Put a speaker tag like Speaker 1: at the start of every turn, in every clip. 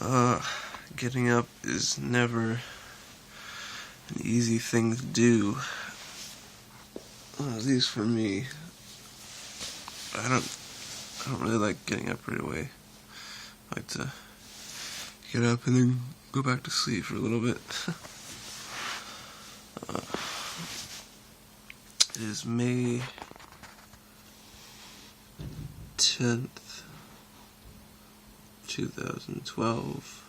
Speaker 1: Uh, Getting up is never an easy thing to do. At least for me. I don't really like getting up right away. I like to get up and then go back to sleep for a little bit. It is May 10th, 2012.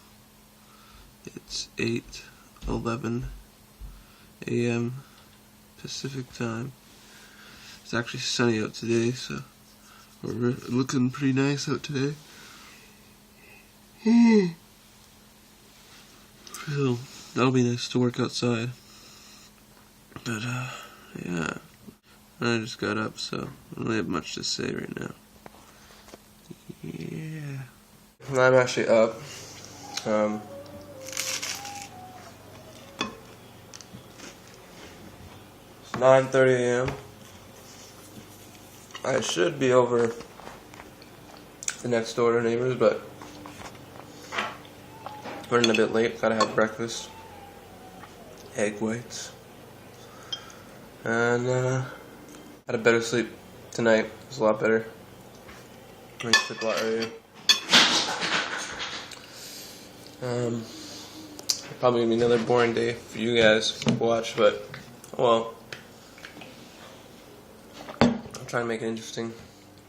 Speaker 1: It's 8:11 a.m. Pacific time. It's actually sunny out today, so we're looking pretty nice out today. So that'll be nice to work outside. But yeah. I just got up, so I don't really have much to say right now. Yeah. I'm actually up. It's 9:30 a.m. I should be over the next door neighbors, but running a bit late. Gotta have breakfast, egg whites, and had a better sleep tonight. It was a lot better. I sleep a lot earlier. Probably gonna be another boring day for you guys to watch, but well, I'll try and make it interesting.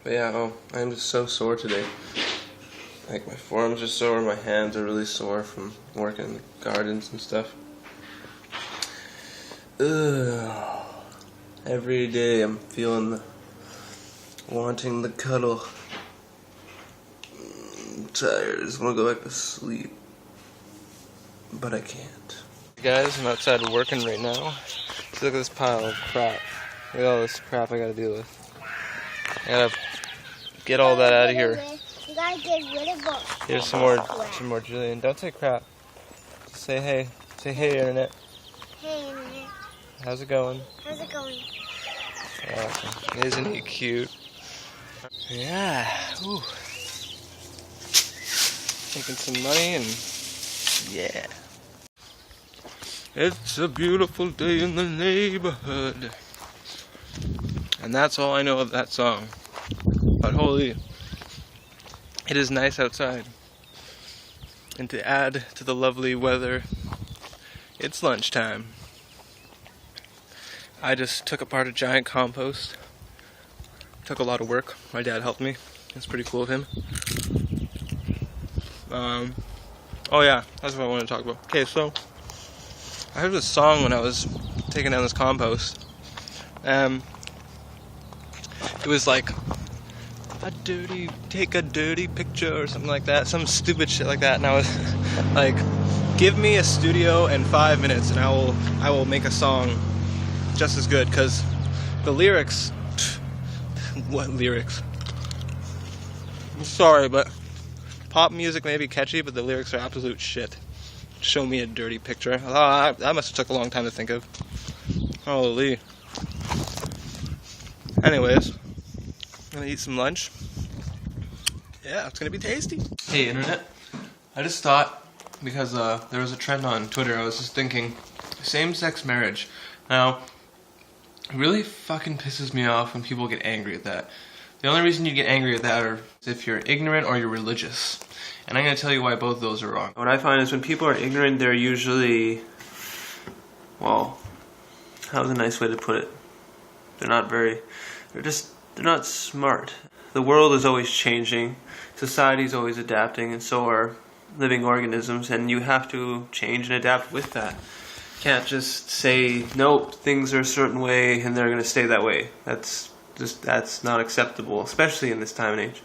Speaker 1: But yeah, I'm just so sore today. Like my forearms are sore, my hands are really sore from working in the gardens and stuff. Ugh. Every day I'm feeling wanting the cuddle. I'm tired, I just want to go back to sleep. But I can't. Guys, I'm outside working right now. So look at this pile of crap. Look at all this crap I gotta deal with. I gotta get all that out of here.
Speaker 2: You gotta get rid of it.
Speaker 1: Here's some more Julian. Don't say crap. Just say hey. Say hey, Internet.
Speaker 2: Hey, Internet.
Speaker 1: How's it going?
Speaker 2: How's it going?
Speaker 1: Awesome. Isn't he cute? Yeah. Ooh. Making some money and yeah. It's a beautiful day in the neighborhood. And that's all I know of that song. But holy, it is nice outside. And to add to the lovely weather, it's lunchtime. I just took apart a giant compost. Took a lot of work. My dad helped me. It's pretty cool of him. Oh yeah, that's what I want to talk about. Okay, so I heard this song when I was taking down this compost. It was like take a dirty picture or something like that, some stupid shit like that. And I was like, give me a studio and 5 minutes, and I will make a song just as good. Because the lyrics, what lyrics? I'm sorry, but pop music may be catchy, but the lyrics are absolute shit. Show me a dirty picture. That must have took a long time to think of. Holy. Anyways, I'm gonna eat some lunch. Yeah, it's gonna be tasty. Hey, Internet. I just thought, because there was a trend on Twitter, I was just thinking, same-sex marriage. Now, it really fucking pisses me off when people get angry at that. The only reason you get angry at that is if you're ignorant or you're religious. And I'm going to tell you why both of those are wrong. What I find is when people are ignorant, they're usually, well, how's a nice way to put it? They're not smart. The world is always changing, society's always adapting, and so are living organisms, and you have to change and adapt with that. You can't just say, nope, things are a certain way and they're going to stay that way. That's not acceptable, especially in this time and age.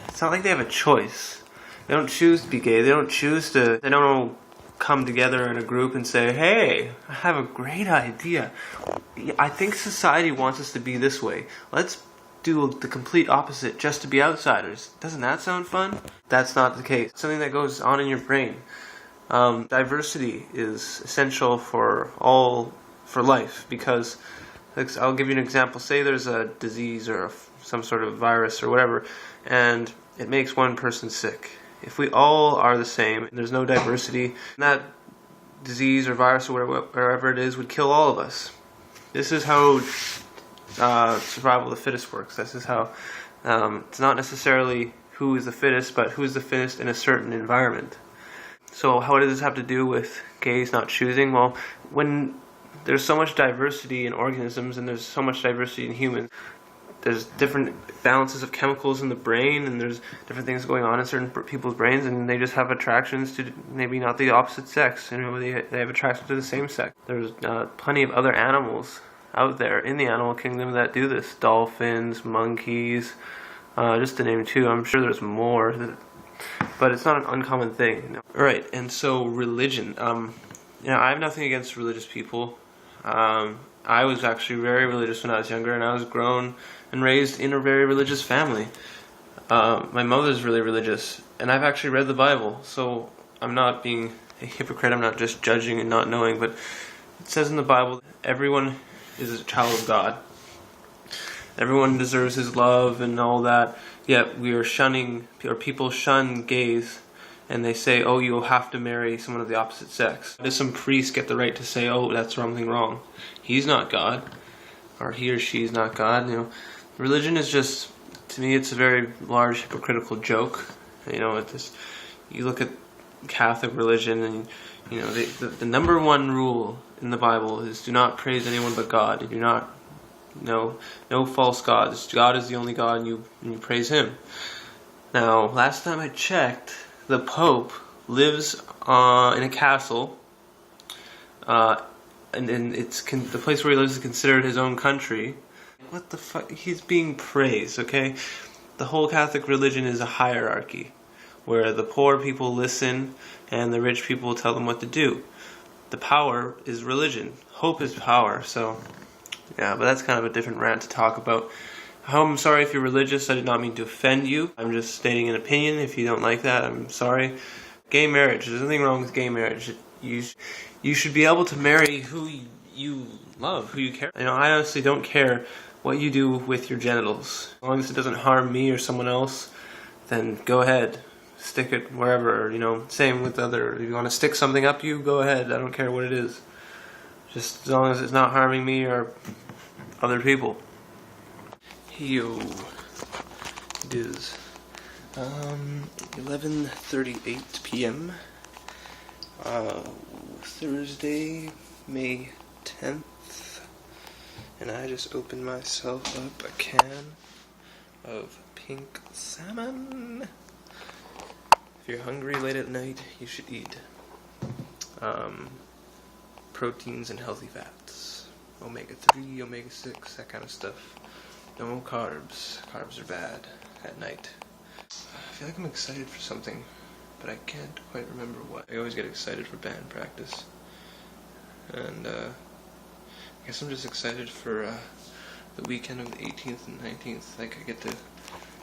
Speaker 1: It's not like they have a choice. They don't choose to be gay. They don't all come together in a group and say, hey, I have a great idea. I think society wants us to be this way. Let's do the complete opposite just to be outsiders. Doesn't that sound fun? That's not the case. Something that goes on in your brain. Diversity is essential for life, because I'll give you an example. Say there's a disease or some sort of virus or whatever, and it makes one person sick. if we all are the same, and there's no diversity, that disease or virus or wherever it is would kill all of us. This is how survival of the fittest works. This is how it's not necessarily who is the fittest, but who is the fittest in a certain environment. So how does this have to do with gays not choosing? Well, when there's so much diversity in organisms and there's so much diversity in humans, there's different balances of chemicals in the brain, and there's different things going on in certain people's brains, and they just have attractions to maybe not the opposite sex. You know, they have attraction to the same sex. There's plenty of other animals out there in the animal kingdom that do this. Dolphins, monkeys, just to name two. I'm sure there's more, but it's not an uncommon thing. You know? Right, and so religion. You know, I have nothing against religious people. I was actually very religious when I was younger, and I was grown and raised in a very religious family. My mother's really religious, and I've actually read the Bible, so I'm not being a hypocrite. I'm not just judging and not knowing, but it says in the Bible, everyone is a child of God. Everyone deserves His love and all that, yet we are shunning, or people shun gays, and they say, oh, you'll have to marry someone of the opposite sex. Does some priest get the right to say, oh, that's something wrong? He's not God, or he or she is not God. You know, religion is just, to me, it's a very large hypocritical joke. You know, you look at Catholic religion, and you know, the number one rule in the Bible is do not praise anyone but God. You do not, no false gods. God is the only God, and you praise Him. Now, last time I checked, the Pope lives in a castle, and the place where he lives is considered his own country. What the fuck? He's being praised, okay? The whole Catholic religion is a hierarchy, where the poor people listen and the rich people tell them what to do. The power is religion. Hope is power, so yeah, but that's kind of a different rant to talk about. I'm sorry if you're religious. I did not mean to offend you. I'm just stating an opinion. If you don't like that, I'm sorry. Gay marriage. There's nothing wrong with gay marriage. You should be able to marry who you love, who you care. You know, I honestly don't care what you do with your genitals. As long as it doesn't harm me or someone else, then go ahead. Stick it wherever, you know. Same with if you want to stick something up you, go ahead. I don't care what it is. Just as long as it's not harming me or other people. Yo, it is 11:38 p.m. Thursday, May 10th, and I just opened myself up a can of pink salmon. If you're hungry late at night, you should eat proteins and healthy fats, omega-3, omega-6, that kind of stuff. No carbs. Carbs are bad at night. I feel like I'm excited for something, but I can't quite remember what. I always get excited for band practice. And I guess I'm just excited for the weekend of the 18th and 19th. Like, I get to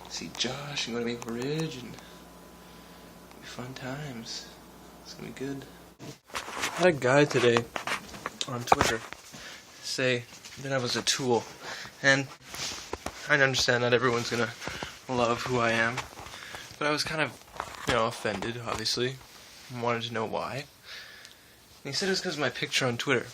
Speaker 1: see Josh and go to Maple Ridge, and it'll be fun times. It's gonna be good. I had a guy today on Twitter say that I was a tool, and I understand not everyone's gonna love who I am, but I was kind of, offended, obviously, and wanted to know why. And he said it was because of my picture on Twitter.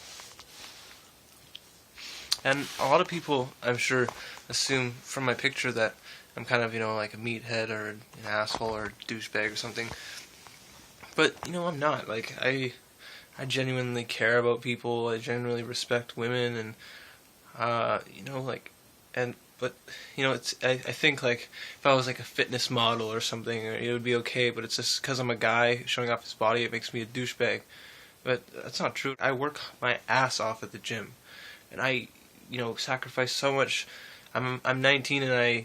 Speaker 1: And a lot of people, I'm sure, assume from my picture that I'm kind of, like a meathead or an asshole or a douchebag or something. But, I'm not. Like, I genuinely care about people. I genuinely respect women, and, but, I think, like, if I was, like, a fitness model or something, it would be okay, but it's just because I'm a guy showing off his body, it makes me a douchebag. But that's not true. I work my ass off at the gym, and I, sacrifice so much. I'm 19, and I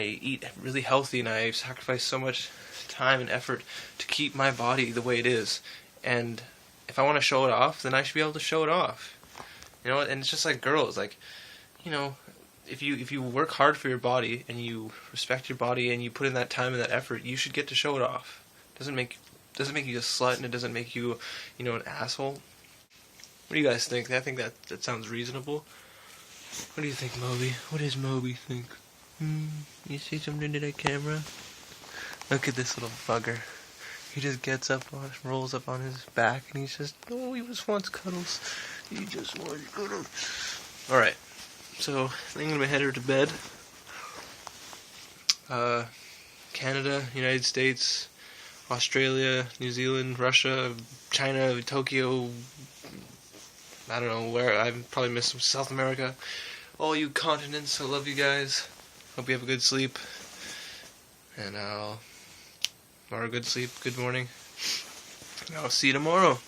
Speaker 1: eat really healthy, and I sacrifice so much time and effort to keep my body the way it is. And if I want to show it off, then I should be able to show it off. And it's just like girls, like, if you work hard for your body and you respect your body and you put in that time and that effort, you should get to show it off. It doesn't make you a slut, and it doesn't make you, an asshole. What do you guys think? I think that sounds reasonable. What do you think, Moby? What does Moby think? You see something to that camera? Look at this little bugger. He just gets up, rolls up on his back, and he's just, oh, he just wants cuddles. He just wants cuddles. Alright, so I think I'm going to head her to bed. Canada, United States, Australia, New Zealand, Russia, China, Tokyo, I don't know where, I probably missed some South America. All you continents, I love you guys. Hope you have a good sleep. And or a good sleep, good morning. And I'll see you tomorrow.